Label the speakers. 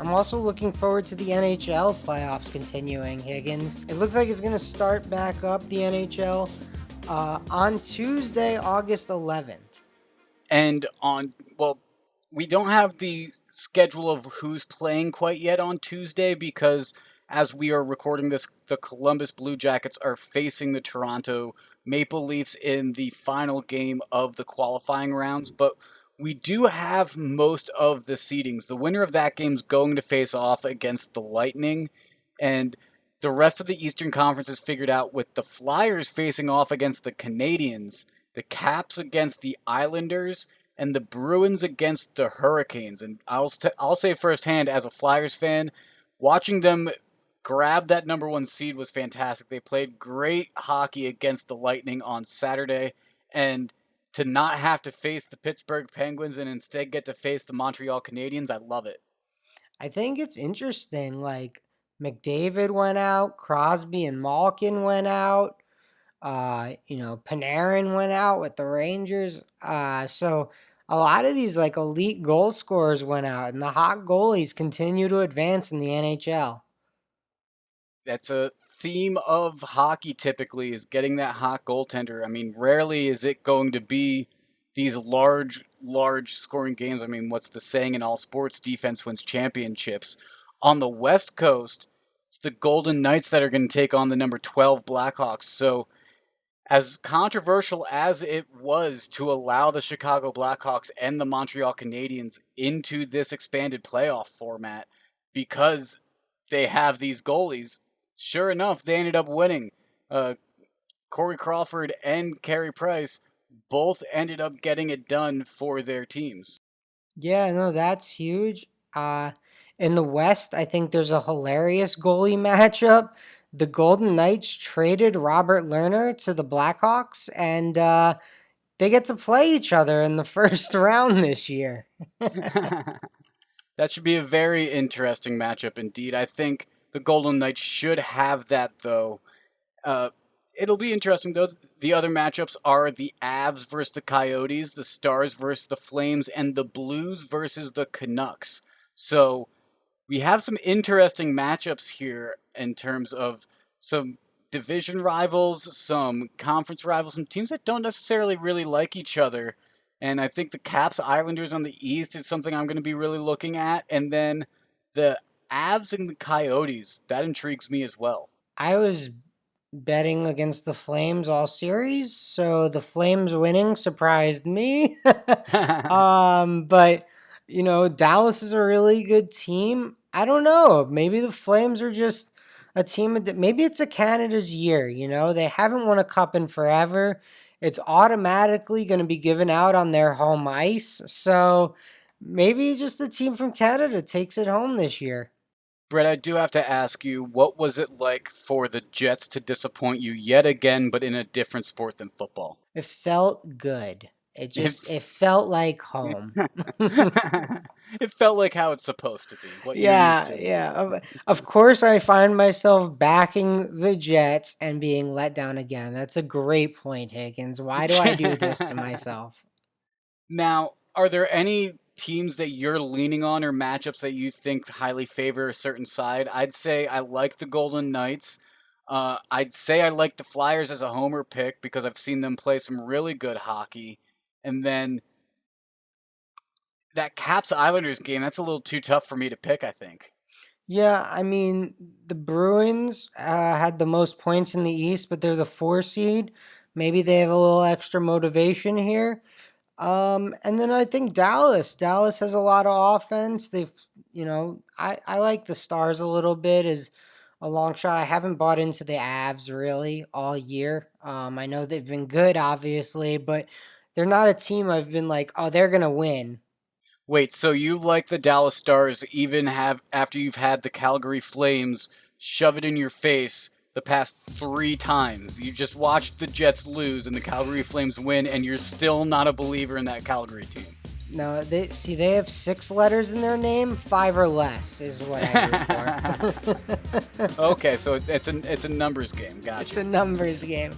Speaker 1: I'm also looking forward to the NHL playoffs continuing, Higgins. It looks like it's going to start back up, the NHL, on Tuesday, August 11th.
Speaker 2: And we don't have the schedule of who's playing quite yet on Tuesday because as we are recording this, the Columbus Blue Jackets are facing the Toronto Maple Leafs in the final game of the qualifying rounds. But we do have most of the seedings. The winner of that game is going to face off against the Lightning, and the rest of the Eastern Conference is figured out with the Flyers facing off against the Canadiens, the Caps against the Islanders, and the Bruins against the Hurricanes. And I'll say firsthand, as a Flyers fan, watching them grab that number one seed was fantastic. They played great hockey against the Lightning on Saturday, and to not have to face the Pittsburgh Penguins and instead get to face the Montreal Canadiens, I love it.
Speaker 1: I think it's interesting. Like, McDavid went out, Crosby and Malkin went out. Panarin went out with the Rangers. So a lot of these like elite goal scorers went out, and the hot goalies continue to advance in the NHL.
Speaker 2: That's a theme of hockey typically, is getting that hot goaltender. I mean, rarely is it going to be these large scoring games. I mean, what's the saying in all sports? Defense wins championships. On the West Coast, it's the Golden Knights that are going to take on the number 12 Blackhawks. So as controversial as it was to allow the Chicago Blackhawks and the Montreal Canadiens into this expanded playoff format because they have these goalies, sure enough, they ended up winning. Corey Crawford and Carey Price both ended up getting it done for their teams.
Speaker 1: Yeah, no, that's huge. In the West, I think there's a hilarious goalie matchup. The Golden Knights traded Robert Lerner to the Blackhawks, and they get to play each other in the first round this year.
Speaker 2: That should be a very interesting matchup indeed. I think the Golden Knights should have that, though. It'll be interesting, though. The other matchups are the Avs versus the Coyotes, the Stars versus the Flames, and the Blues versus the Canucks. So we have some interesting matchups here in terms of some division rivals, some conference rivals, some teams that don't necessarily really like each other. And I think the Caps Islanders on the East is something I'm going to be really looking at. And then the Avs and the Coyotes, that intrigues me as well.
Speaker 1: I was betting against the Flames all series, so the Flames winning surprised me. But Dallas is a really good team. I don't know. Maybe the Flames are just a team that maybe it's a Canada's year. They haven't won a cup in forever. It's automatically going to be given out on their home ice. So maybe just the team from Canada takes it home this year.
Speaker 2: Brett, I do have to ask you, what was it like for the Jets to disappoint you yet again, but in a different sport than football?
Speaker 1: It felt good. It felt like home.
Speaker 2: It felt like how it's supposed to be. What you're used to.
Speaker 1: Yeah. Of course, I find myself backing the Jets and being let down again. That's a great point, Higgins. Why do I do this to myself?
Speaker 2: Now, are there any teams that you're leaning on or matchups that you think highly favor a certain side? I'd say I like the Golden Knights. I'd say I like the Flyers as a homer pick because I've seen them play some really good hockey. And then that Caps Islanders game, that's a little too tough for me to pick, I think.
Speaker 1: Yeah, I mean, the Bruins had the most points in the East, but they're the 4 seed. Maybe they have a little extra motivation here. And then I think Dallas. Dallas has a lot of offense. I like the Stars a little bit as a long shot. I haven't bought into the Avs really all year. I know they've been good, obviously, but they're not a team I've been like, oh, they're going to win.
Speaker 2: Wait, so you like the Dallas Stars after you've had the Calgary Flames shove it in your face the past 3 times? You just watched the Jets lose and the Calgary Flames win, and you're still not a believer in that Calgary team.
Speaker 1: No, they have 6 letters in their name. 5 or less is what I root for.
Speaker 2: Okay, so it's a numbers game. Gotcha.
Speaker 1: It's a numbers game.